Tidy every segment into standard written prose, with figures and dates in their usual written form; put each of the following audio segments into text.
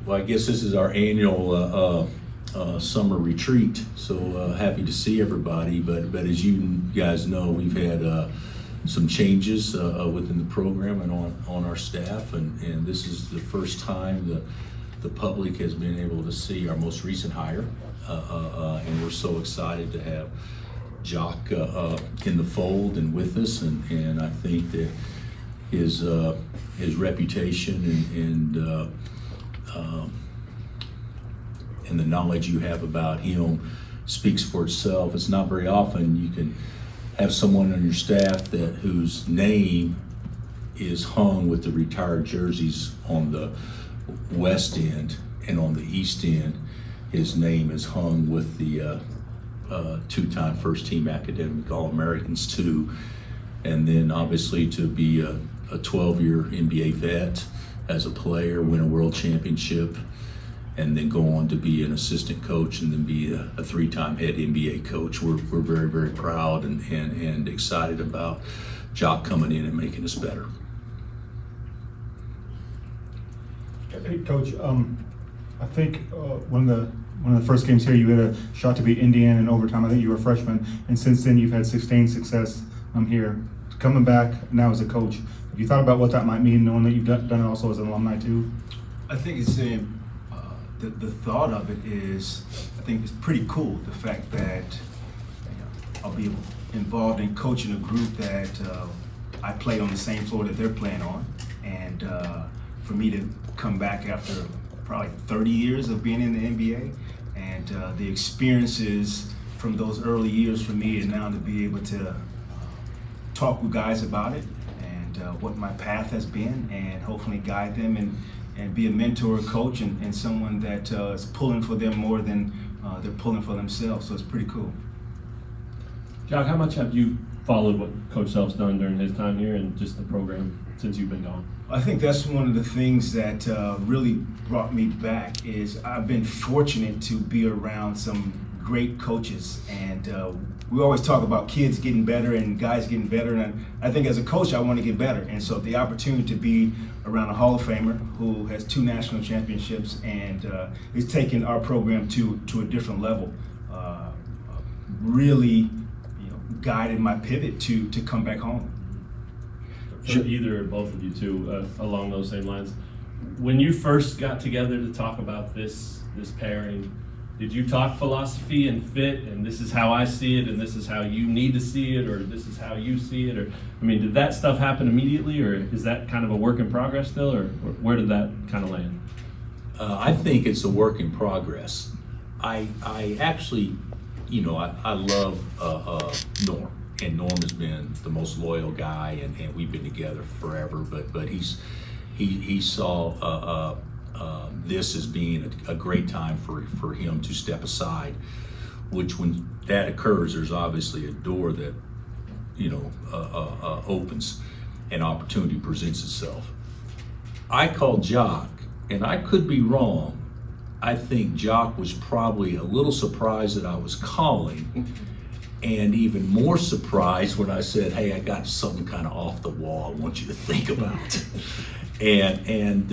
Well, I guess this is our annual summer retreat, so happy to see everybody. But as you guys know, we've had some changes within the program and on our staff, and this is the first time the public has been able to see our most recent hire, and we're so excited to have Jock in the fold and with us, and I think that his reputation and the knowledge you have about him speaks for itself. It's not very often you can have someone on your staff whose name is hung with the retired jerseys on the west end, and on the east end his name is hung with the two-time first-team academic All-Americans too, and then obviously to be a 12-year NBA vet as a player, win a world championship, and then go on to be an assistant coach and then be a three-time head NBA coach. We're very, very proud and excited about Jock coming in and making us better. Hey, Coach, I think one of the first games here, you had a shot to beat Indiana in overtime. I think you were a freshman, and since then you've had sustained success here. Coming back now as a coach, have you thought about what that might mean, knowing that you've done it also as an alumni too? I think it's the thought of it is, I think it's pretty cool. The fact that I'll be involved in coaching a group that I play on the same floor that they're playing on, and for me to come back after probably 30 years of being in the NBA, and the experiences from those early years for me, and now to be able to talk with guys about it and what my path has been, and hopefully guide them and be a mentor, a coach, and someone that is pulling for them more than they're pulling for themselves. So it's pretty cool. Jock, how much have you followed what Coach Self's done during his time here and just the program since you've been gone? I think that's one of the things that really brought me back is I've been fortunate to be around some great coaches, and we always talk about kids getting better and guys getting better, and I think as a coach I want to get better, and so the opportunity to be around a Hall of Famer who has 2 national championships and is taking our program to a different level really guided my pivot to come back home. For either or both of you two, along those same lines, when you first got together to talk about this pairing, did you talk philosophy and fit, and this is how I see it, and this is how you need to see it, or this is how you see it, or I mean, did that stuff happen immediately, or is that kind of a work in progress still, or where did that kind of land? I think it's a work in progress. I actually, I love Norm, and Norm has been the most loyal guy, and we've been together forever. But he saw this as being a great time for him to step aside. Which, when that occurs, there's obviously a door that opens, and opportunity presents itself. I called Jock, and I could be wrong. I think Jock was probably a little surprised that I was calling, and even more surprised when I said, "Hey, I got something kind of off the wall I want you to think about." and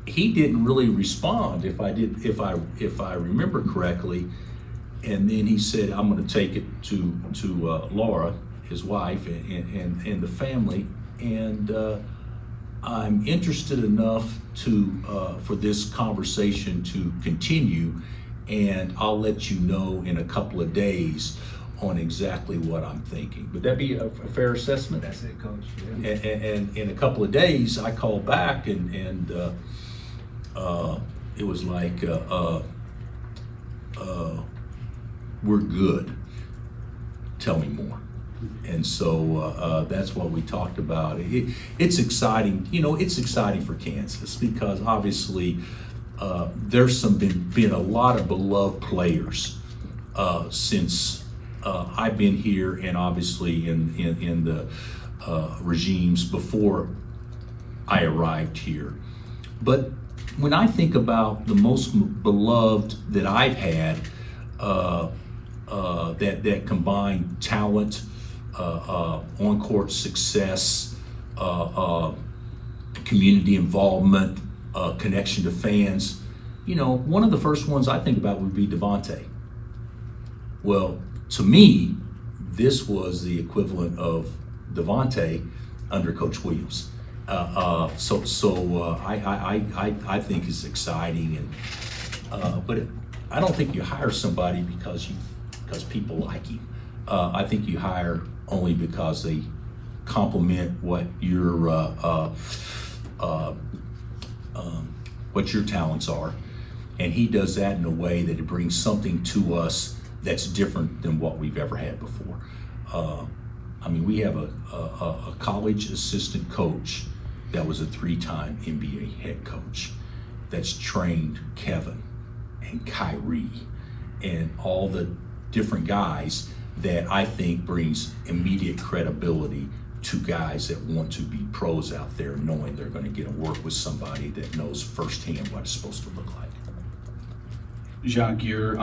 he didn't really respond, if I remember correctly. And then he said, "I'm going to take it to Laura, his wife, and the family, and I'm interested enough for this conversation to continue, and I'll let you know in a couple of days on exactly what I'm thinking." Would that be a fair assessment? That's it, Coach. Yeah. And in a couple of days, I called back, and it was like, "We're good. Tell me more." And so that's what we talked about. It's exciting, it's exciting for Kansas because obviously there's been a lot of beloved players since I've been here, and obviously in the regimes before I arrived here. But when I think about the most beloved that I've had, that combine talent, on-court success, community involvement, connection to fans. You know, one of the first ones I think about would be Devontae. Well, to me, this was the equivalent of Devontae under Coach Williams. I think it's exciting, but I don't think you hire somebody because people like him. I think you hire only because they complement what your talents are, and he does that in a way that it brings something to us that's different than what we've ever had before. I mean, we have a college assistant coach that was a 3-time NBA head coach that's trained Kevin and Kyrie and all the different guys that I think brings immediate credibility to guys that want to be pros out there, knowing they're going to get to work with somebody that knows firsthand what it's supposed to look like. Jacque, your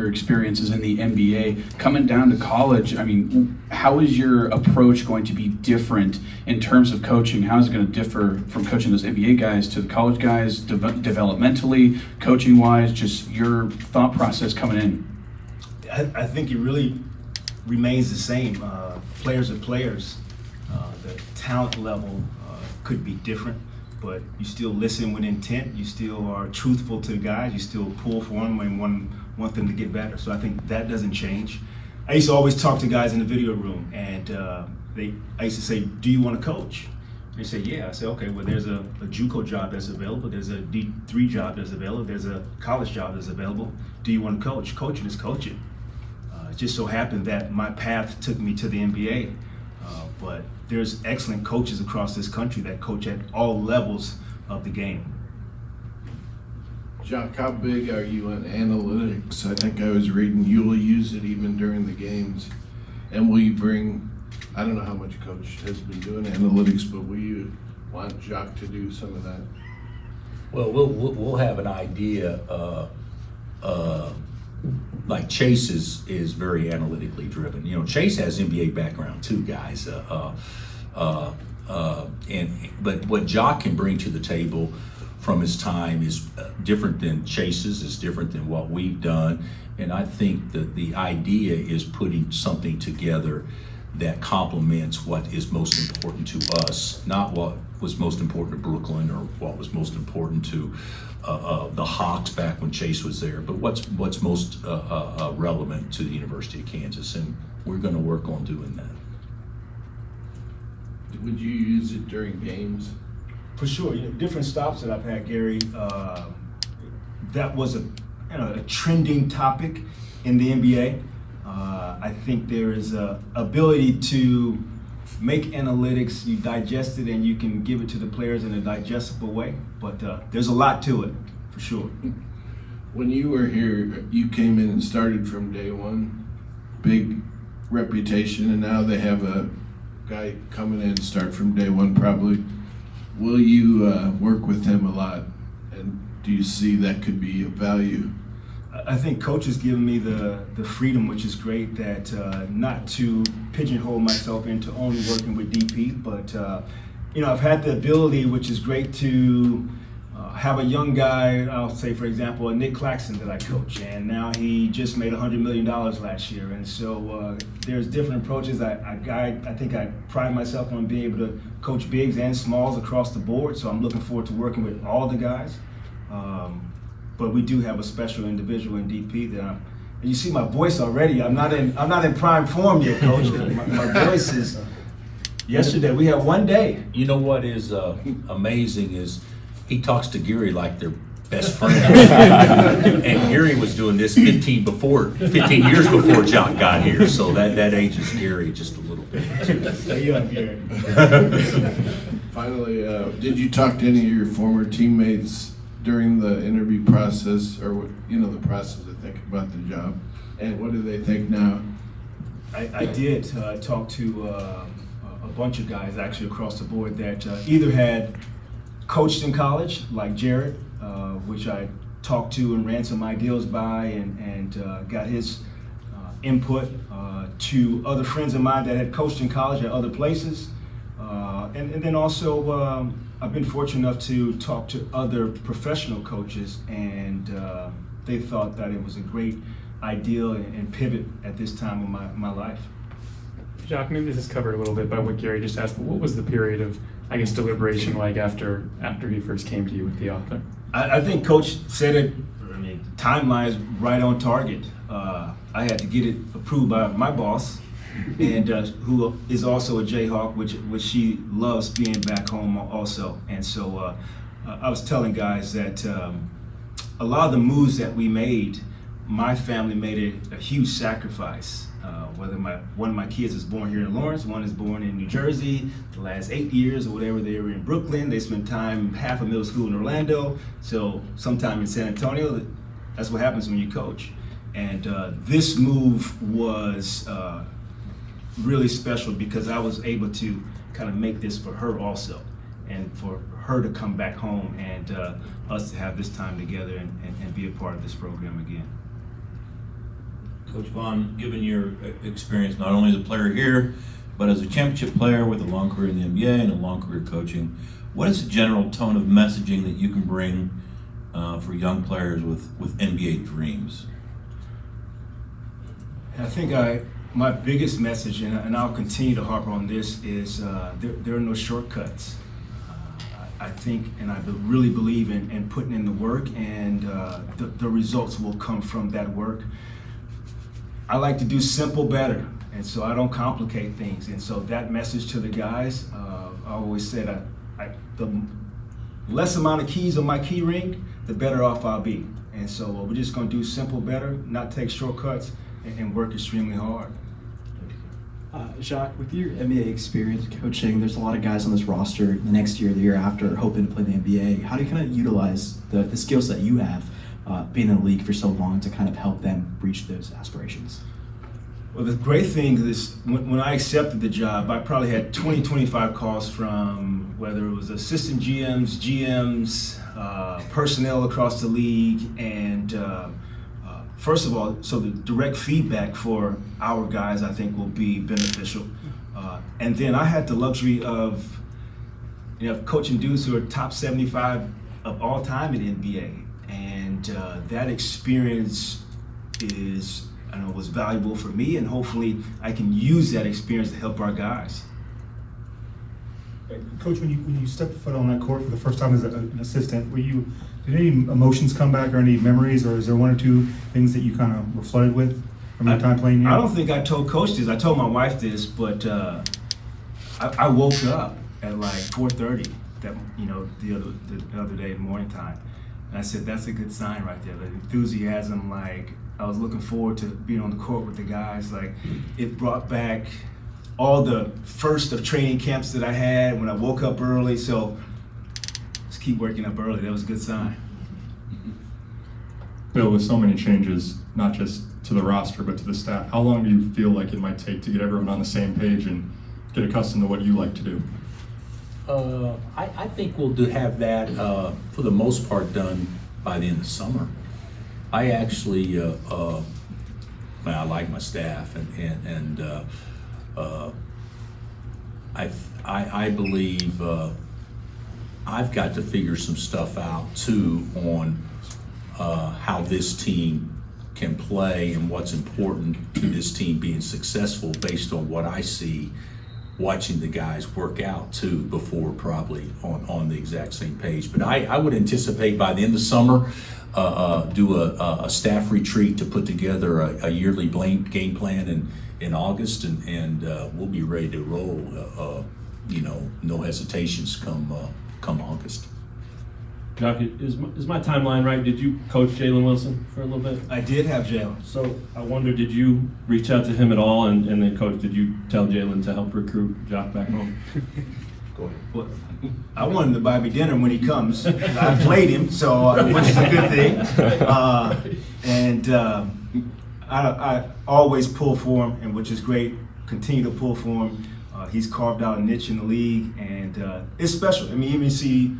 experience is in the NBA. Coming down to college, I mean, how is your approach going to be different in terms of coaching? How is it going to differ from coaching those NBA guys to the college guys, developmentally, coaching-wise, just your thought process coming in? I think it really remains the same. Players are players. The talent level could be different, but you still listen with intent. You still are truthful to the guys. You still pull for them and want them to get better. So I think that doesn't change. I used to always talk to guys in the video room, and I used to say, "Do you want to coach?" They say, "Yeah." I say, "Okay, well, there's a JUCO job that's available. There's a D3 job that's available. There's a college job that's available. Do you want to coach?" Coaching is coaching. It just so happened that my path took me to the NBA, but there's excellent coaches across this country that coach at all levels of the game. Jock, how big are you on analytics? I think I was reading you will use it even during the games. And will you bring, I don't know how much coach has been doing analytics, but will you want Jock to do some of that? Well, we'll have an idea. Like Chase is very analytically driven. You know, Chase has NBA background too, guys. But what Jock can bring to the table from his time is different than Chase's, is different than what we've done. And I think that the idea is putting something together that complements what is most important to us, not what was most important to Brooklyn or what was most important to the Hawks back when Chase was there, but what's most relevant to the University of Kansas, and we're going to work on doing that. Would you use it during games? For sure, different stops that I've had, Gary. That was a trending topic in the NBA. I think there is a ability to make analytics, you digest it, and you can give it to the players in a digestible way. But there's a lot to it, for sure. When you were here, you came in and started from day one, big reputation, and now they have a guy coming in and start from day one probably. Will you work with him a lot, and do you see that could be of value? I think coach has given me the freedom, which is great, that not to pigeonhole myself into only working with DP, but I've had the ability, which is great, to have a young guy, I'll say for example, a Nick Claxton that I coach, and now he just made $100 million last year, and so there's different approaches. I think I pride myself on being able to coach bigs and smalls across the board, so I'm looking forward to working with all the guys. But we do have a special individual in DP that you see my voice already. I'm not in prime form yet, Coach. my voice is. Yesterday we had one day. You know what is amazing is he talks to Gary like they're best friends. And Gary was doing this 15 years before Jock got here, so that ages Gary just a little bit. Stay young, Gary. Finally, did you talk to any of your former teammates during the interview process, or the process of thinking about the job, and what do they think now? I did talk to a bunch of guys actually across the board that either had coached in college, like Jared, which I talked to and ran some ideals by and got his input, to other friends of mine that had coached in college at other places, and then also I've been fortunate enough to talk to other professional coaches, and they thought that it was a great idea and pivot at this time of my life. Jacque, maybe this is covered a little bit by what Gary just asked, but what was the period of, I guess, deliberation like after he first came to you with the offer? I think Coach said it. I mean, timeline is right on target. I had to get it approved by my boss, and who is also a Jayhawk, which she loves being back home also. And so I was telling guys that a lot of the moves that we made, my family made a huge sacrifice. Whether one of my kids is born here in Lawrence, one is born in New Jersey, the last 8 years or whatever, they were in Brooklyn. They spent time, half of middle school in Orlando, so sometime in San Antonio. That's what happens when you coach. And this move was really special because I was able to kind of make this for her also, and for her to come back home and us to have this time together and be a part of this program again. Coach Vaughn, given your experience not only as a player here, but as a championship player with a long career in the NBA and a long career coaching, what is the general tone of messaging that you can bring for young players with NBA dreams? I think my biggest message, and I'll continue to harp on this, is there are no shortcuts. I think, and I really believe in putting in the work, and the results will come from that work. I like to do simple better, and so I don't complicate things. And so that message to the guys, I always said, the less amount of keys on my key ring, the better off I'll be. And so we're just going to do simple better, not take shortcuts, and work extremely hard. Jacque, with your NBA experience coaching, there's a lot of guys on this roster the next year, the year after, hoping to play in the NBA. How do you kind of utilize the skills that you have being in the league for so long to kind of help them reach those aspirations? Well, the great thing is when I accepted the job, I probably had 20, 25 calls from whether it was assistant GMs, personnel across the league, and first of all, so the direct feedback for our guys, I think, will be beneficial. And then I had the luxury of coaching dudes who are top 75 of all time in NBA. And that experience was valuable for me, and hopefully I can use that experience to help our guys. Coach, when you stepped foot on that court for the first time as an assistant, did any emotions come back, or any memories, or is there one or two things that you kind of were flooded with from your time playing here? I don't think I told Coach this. I told my wife this, but I woke up at like 4:30 the other day in the morning time. And I said, that's a good sign right there. The enthusiasm, like I was looking forward to being on the court with the guys. Like it brought back all the first of training camps that I had when I woke up early. So let's keep waking up early. That was a good sign. Bill, with so many changes, not just to the roster, but to the staff, how long do you feel like it might take to get everyone on the same page and get accustomed to what you like to do? I think we'll have that, for the most part, done by the end of summer. I actually, I like my staff, and I believe I've got to figure some stuff out too on how this team can play and what's important to this team being successful based on what I see watching the guys work out too before probably on the exact same page. But I would anticipate by the end of summer, do a staff retreat to put together a yearly game plan in August, and we'll be ready to roll. No hesitations come August. Jacque, is my timeline right? Did you coach Jalen Wilson for a little bit? I did have Jalen. So I wonder, did you reach out to him at all? And then, Coach, did you tell Jalen to help recruit Jock back home? Go ahead. Well, I want him to buy me dinner when he comes. I played him, so which is a good thing. I always pull for him, and which is great. Continue to pull for him. He's carved out a niche in the league, and it's special. I mean, even see,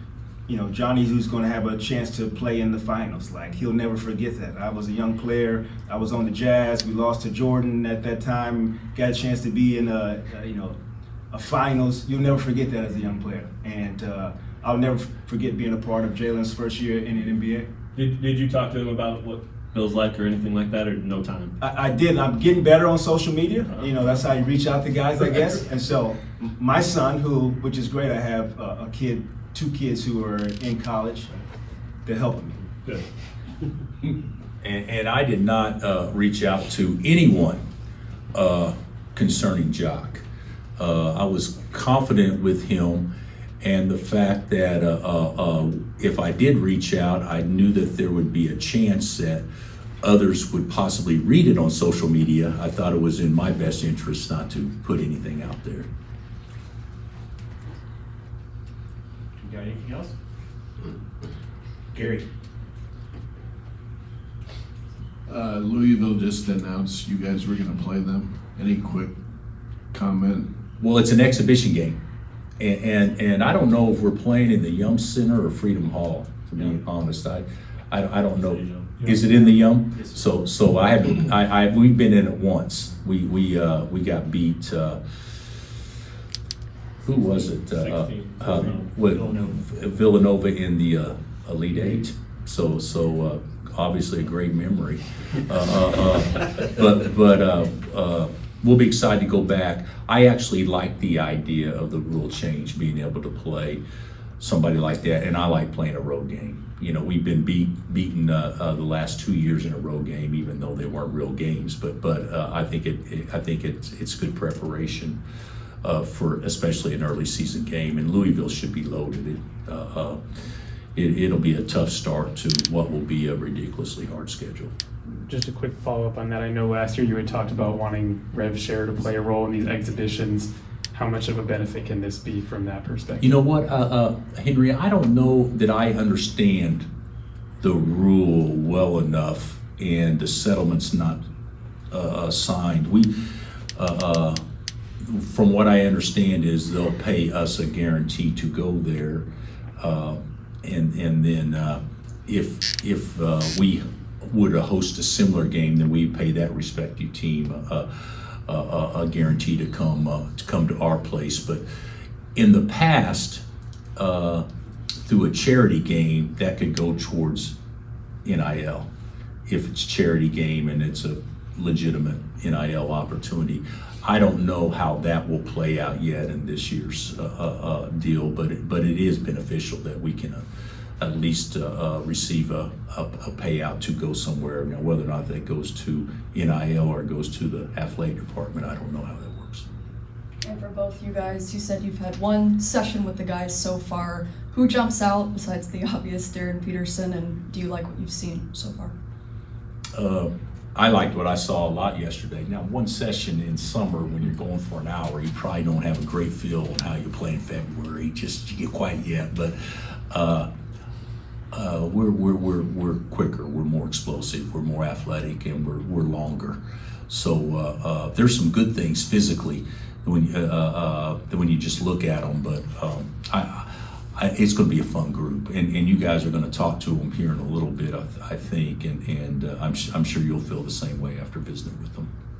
Johnny, who's going to have a chance to play in the finals. Like, he'll never forget that. I was a young player. I was on the Jazz. We lost to Jordan at that time. Got a chance to be in a finals. You'll never forget that as a young player. And I'll never forget being a part of Jalen's first year in the NBA. Did you talk to him about what Bill's like or anything like that, or no time? I did. I'm getting better on social media. You know, that's how you reach out to guys, I guess. And so my son, which is great, I have two kids who are in college. They're helping me. Good. And I did not reach out to anyone concerning Jock. I was confident with him, and the fact that if I did reach out, I knew that there would be a chance that others would possibly read it on social media. I thought it was in my best interest not to put anything out there. You got anything else? Gary. Louisville just announced you guys were going to play them. Any quick comment? Well, it's an exhibition game, and I don't know if we're playing in the Yum Center or Freedom Hall. To be honest, I don't know. Is it in the Yum? So I haven't. We've been in it once. We got beat. Who was it? 16. Villanova in the Elite Eight. So obviously a great memory. But we'll be excited to go back. I actually like the idea of the rule change, being able to play somebody like that, and I like playing a road game. You know, we've been beaten the last 2 years in a road game, even though they weren't real games. But I think it's good preparation for especially an early season game, and Louisville should be loaded. It'll be a tough start to what will be a ridiculously hard schedule. Just a quick follow-up on that. I know last year you had talked about wanting rev share to play a role in these exhibitions. How much of a benefit can this be from that perspective? You know what, Henry, I don't know that I understand the rule well enough, and the settlement's not signed. From what I understand is they'll pay us a guarantee to go there, and then if we would host a similar game, then we pay that respective team a guarantee to come to our place. But in the past, through a charity game, that could go towards NIL if it's charity game and it's a legitimate NIL opportunity. I don't know how that will play out yet in this year's deal, but it is beneficial that we can at least receive a payout to go somewhere. Now, whether or not that goes to NIL or goes to the athletic department, I don't know how that works. And for both you guys, you said you've had one session with the guys so far. Who jumps out besides the obvious Darren Peterson, and do you like what you've seen so far? I liked what I saw a lot yesterday. Now, one session in summer when you're going for an hour, you probably don't have a great feel on how you play in February, you get quite yet, but we're quicker, we're more explosive, we're more athletic, and we're longer. So there's some good things physically when you just look at them, but it's going to be a fun group, and you guys are going to talk to them here in a little bit, I think, and I'm sure you'll feel the same way after visiting with them.